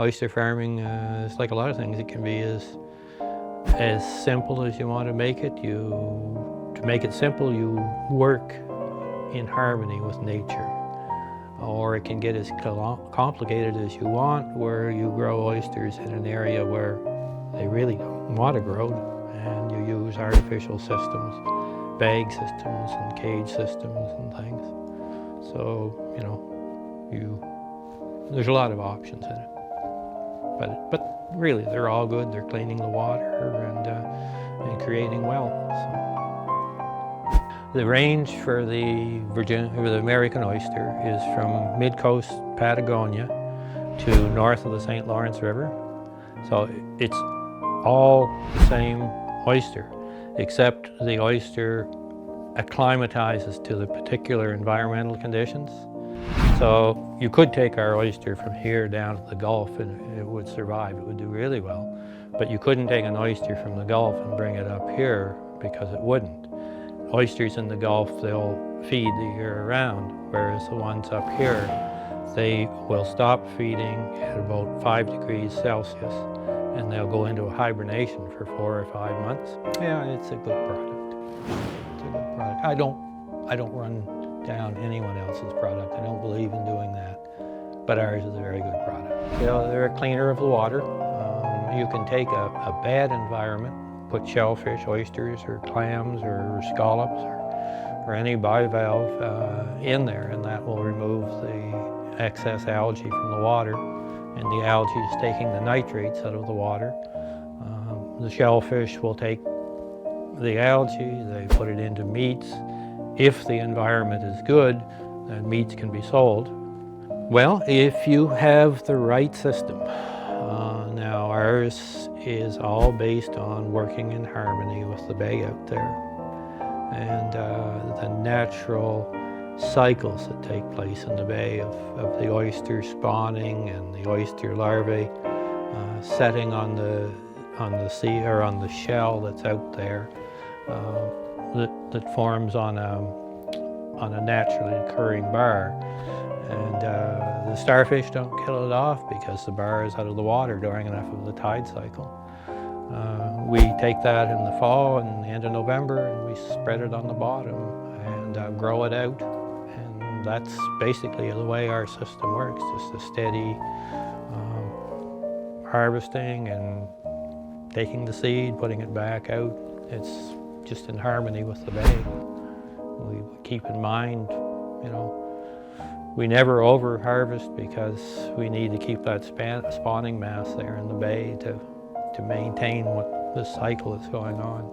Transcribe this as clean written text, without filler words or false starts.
oyster farming is like a lot of things. It can be as simple as you want to make it. To make it simple, you work in harmony with nature. Or it can get as complicated as you want, where you grow oysters in an area where they really don't want to grow, and you use artificial systems, bag systems and cage systems and things. So, there's a lot of options in it. But really, they're all good. They're cleaning the water and creating wealth. So. The range for the American oyster is from mid-coast Patagonia to north of the St. Lawrence River. So it's all the same oyster, except the oyster acclimatizes to the particular environmental conditions. So you could take our oyster from here down to the Gulf and it would survive, it would do really well. But you couldn't take an oyster from the Gulf and bring it up here because it wouldn't. Oysters in the Gulf, they'll feed the year round, whereas the ones up here, they will stop feeding at about 5 degrees Celsius and they'll go into a hibernation for 4 or 5 months. Yeah, it's a good product. It's a good product. I don't run down anyone else's product. I don't believe in doing that. But ours is a very good product. They're a cleaner of the water. You can take a bad environment, put shellfish, oysters, or clams, or scallops, or any bivalve in there, and that will remove the excess algae from the water. And the algae is taking the nitrates out of the water. The shellfish will take the algae, they put it into meats. If the environment is good, then meats can be sold. Well, if you have the right system. Now ours is all based on working in harmony with the bay out there. And the natural cycles that take place in the bay of the oyster spawning and the oyster larvae setting on the sea or on the shell that's out there that forms on a naturally occurring bar. And the starfish don't kill it off because the bar is out of the water during enough of the tide cycle. We take that in the fall and the end of November and we spread it on the bottom and grow it out. And that's basically the way our system works, just a steady harvesting and taking the seed, putting it back out. It's just in harmony with the bay. We keep in mind, we never over-harvest because we need to keep that spawning mass there in the bay to maintain what the cycle is going on.